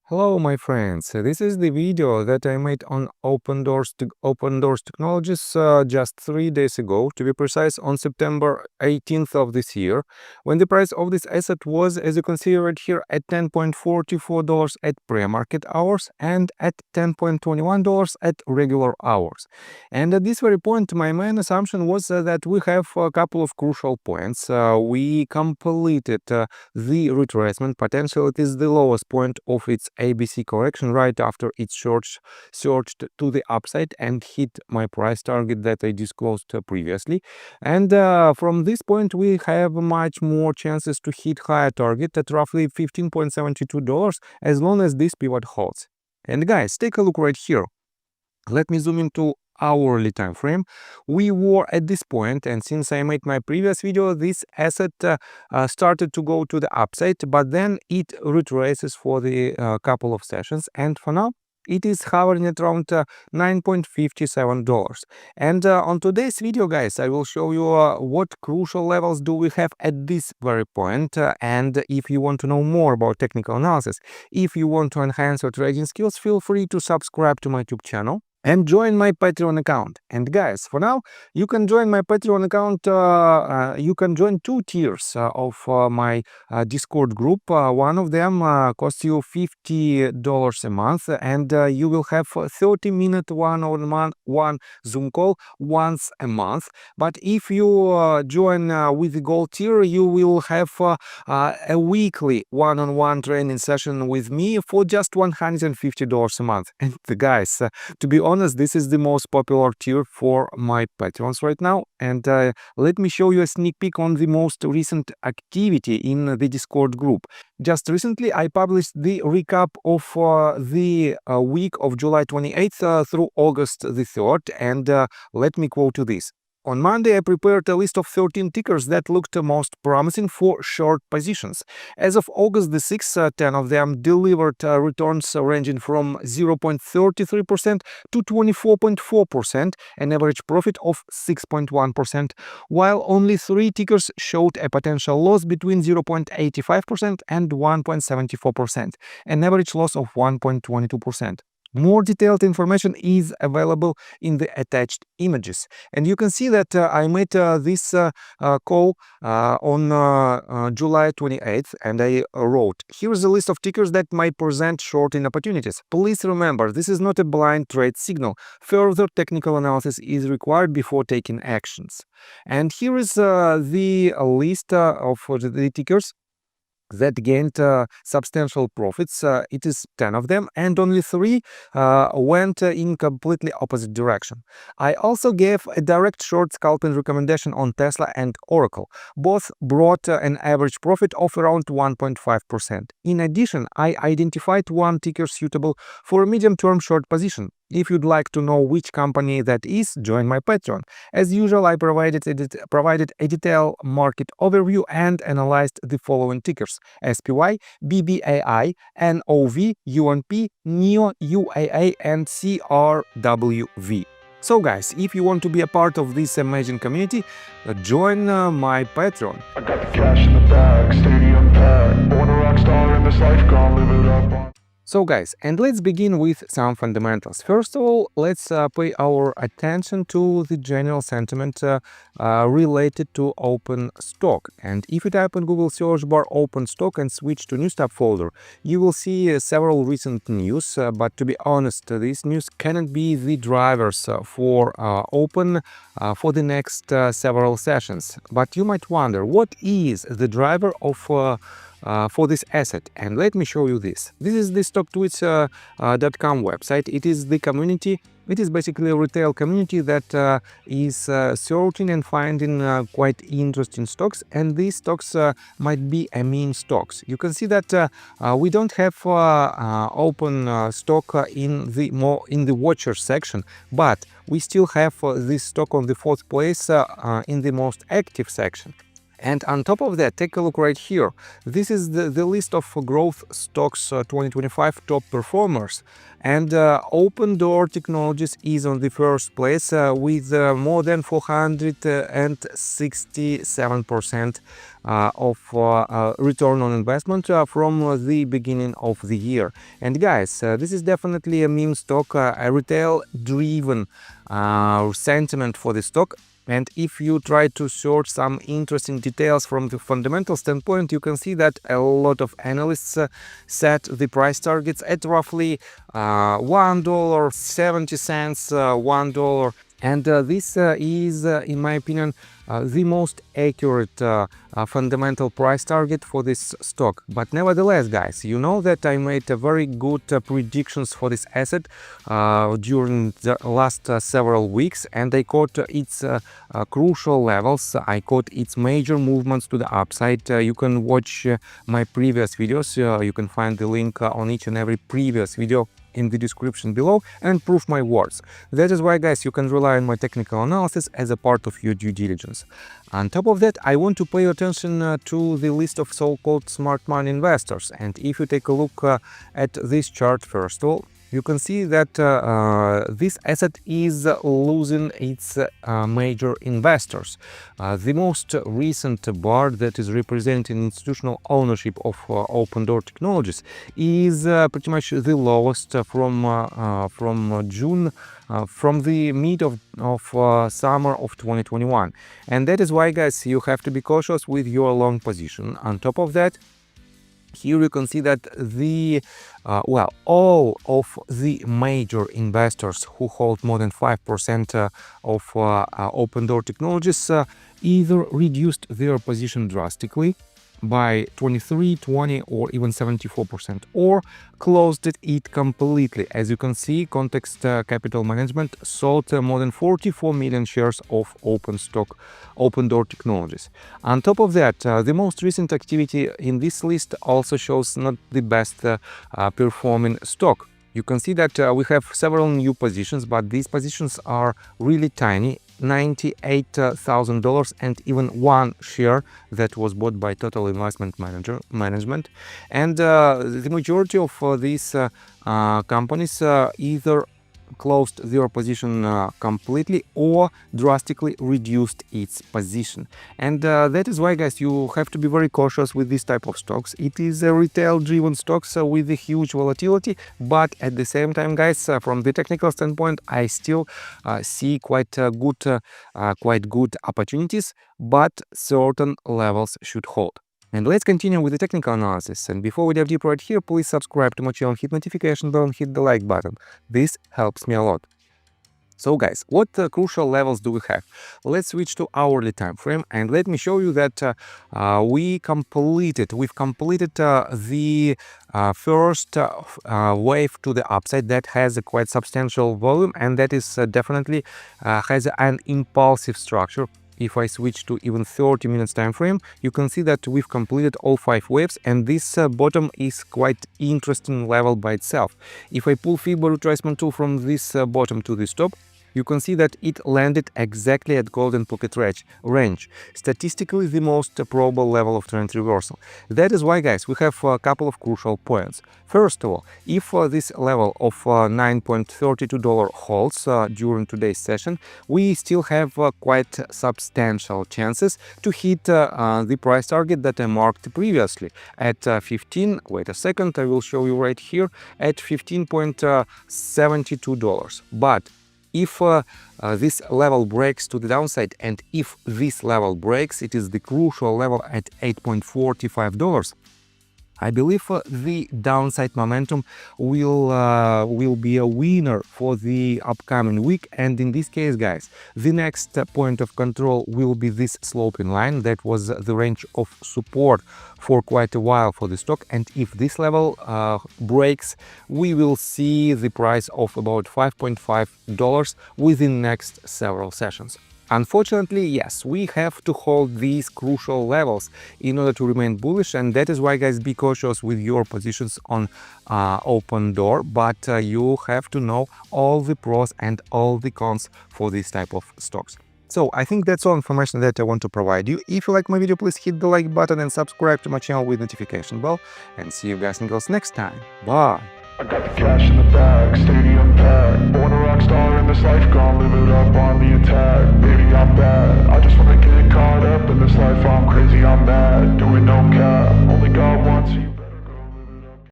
Hello, my friends. This is the video that I made on Opendoor Technologies just 3 days ago, to be precise, on September 18th of this year, when the price of this asset was, as you can see right here, at $10.44 at pre-market hours and at $10.21 at regular hours. And at this very point, my main assumption was that we have a couple of crucial points. We completed the retracement potential. It is the lowest point of its ABC correction right after it surged to the upside and hit my price target that I disclosed previously. And from this point, we have much more chances to hit higher target at roughly $15.72 as long as this pivot holds. And guys, take a look right here. Let me zoom into hourly time frame. We were at this point, and since I made my previous video, this asset started to go to the upside, but then it retraces for the couple of sessions, and for now it is hovering at around $9.57. And on today's video, guys, I will show you what crucial levels do we have at this very point. And if you want to know more about technical analysis, if you want to enhance your trading skills, feel free to subscribe to my YouTube channel and join my Patreon account. And guys, for now, you can join my Patreon account. You can join two tiers of my Discord group. One of them costs you $50 a month, and you will have 30-minute one-on-one Zoom call once a month. But if you join with the gold tier, you will have a weekly one-on-one training session with me for just $150 a month. And guys, to be honest, this is the most popular tier for my patrons right now. And let me show you a sneak peek on the most recent activity in the Discord group. Just recently, I published the recap of the week of July 28th through August the 3rd. And let me quote you this. On Monday, I prepared a list of 13 tickers that looked most promising for short positions. As of August the 6th, 10 of them delivered returns ranging from 0.33% to 24.4%, an average profit of 6.1%, while only 3 tickers showed a potential loss between 0.85% and 1.74%, an average loss of 1.22%. More detailed information is available in the attached images. And you can see that I made this call on July 28th, and I wrote, here's a list of tickers that might present shorting opportunities. Please remember, this is not a blind trade signal. Further technical analysis is required before taking actions. And here is the list of the tickers that gained substantial profits. It is 10 of them, and only 3 went in completely opposite direction. I also gave a direct short scalping recommendation on Tesla and Oracle. Both brought an average profit of around 1.5%. In addition, I identified one ticker suitable for a medium-term short position. If you'd like to know which company that is, join my Patreon. As usual, I provided a detailed market overview and analyzed the following tickers: SPY, BBAI, NOV, UNP, NEO, UAA, and CRWV. So guys, if you want to be a part of this amazing community, join my Patreon. I got the cash in the bag, stadium packed. Born a rock star in this life, gonna live it up. So guys, and let's begin with some fundamentals. First of all, let's pay our attention to the general sentiment related to open stock. And if you type in Google search bar open stock and switch to news tab folder, you will see several recent news. But to be honest, this news cannot be the drivers for open for the next several sessions. But you might wonder, what is the driver of for this asset? And let me show you this. This is the stocktweets.com website. It is the community. It is basically a retail community that is searching and finding quite interesting stocks, and these stocks might be meme stocks. You can see that we don't have open stock in the watcher section, but we still have this stock on the 4th place in the most active section. And on top of that, take a look right here. This is the list of growth stocks 2025 top performers. And Opendoor Technologies is on the first place with more than 467% of return on investment from the beginning of the year. And guys, this is definitely a meme stock, a retail-driven sentiment for the stock. And if you try to search some interesting details from the fundamental standpoint, you can see that a lot of analysts set the price targets at roughly $1.70, $1. And this is, in my opinion, the most accurate fundamental price target for this stock. But nevertheless, guys, you know that I made a very good predictions for this asset during the last several weeks, and I caught its crucial levels. I caught its major movements to the upside. You can watch my previous videos. You can find the link on each and every previous video in the description below and prove my words. That is why, guys, you can rely on my technical analysis as a part of your due diligence. On top of that, I want to pay attention to the list of so-called smart money investors. And if you take a look at this chart first of all, you can see that this asset is losing its major investors. The most recent bar that is representing institutional ownership of Opendoor Technologies is pretty much the lowest from June, from the mid of summer of 2021. And that is why, guys, you have to be cautious with your long position. On top of that, here you can see that the all of the major investors who hold more than 5% of Opendoor Technologies either reduced their position drastically by 23, 20 or even 74%, or closed it completely. As you can see, Context Capital Management sold more than 44 million shares of Opendoor Technologies. On top of that, the most recent activity in this list also shows not the best performing stock. You can see that we have several new positions, but these positions are really tiny. $98,000 and even one share that was bought by Total Investment Management. And the majority of these companies either closed their position completely or drastically reduced its position. And that is why, guys, you have to be very cautious with this type of stocks. It is a retail driven stocks with a huge volatility, but at the same time, guys, from the technical standpoint, I still see quite good opportunities, but certain levels should hold. And let's continue with the technical analysis. And before we dive deeper right here, please subscribe to my channel, hit notification bell and hit the like button. This helps me a lot. So guys, what crucial levels do we have? Let's switch to hourly time frame and let me show you that we've completed the first wave to the upside that has a quite substantial volume, and that is definitely has an impulsive structure. If I switch to even 30 minutes time frame, you can see that we've completed all 5 waves, and this bottom is quite interesting level by itself. If I pull Fibonacci retracement tool from this bottom to this top, you can see that it landed exactly at golden pocket range, statistically the most probable level of trend reversal. That is why, guys, we have a couple of crucial points. First of all, if this level of $9.32 holds during today's session, we still have quite substantial chances to hit the price target that I marked previously at 15. Wait a second, I will show you right here at $15.72. But if this level breaks to the downside, and if this level breaks, it is the crucial level at $8.45. I believe the downside momentum will be a winner for the upcoming week, and in this case, guys, the next point of control will be this sloping line that was the range of support for quite a while for the stock. And if this level breaks, we will see the price of about $5.5 within next several sessions. Unfortunately, yes, we have to hold these crucial levels in order to remain bullish, and that is why, guys, be cautious with your positions on Opendoor, but you have to know all the pros and all the cons for this type of stocks. So I think that's all information that I want to provide you. If you like my video, please hit the like button and subscribe to my channel with notification bell. And see you guys and girls next time. Bye! I got the cash in the bag, stadium packed. Born a rock star in this life, gonna live it up on the attack. Baby, I'm bad, I just wanna get caught up in this life. I'm crazy, I'm mad, doing no cap. Only God wants you.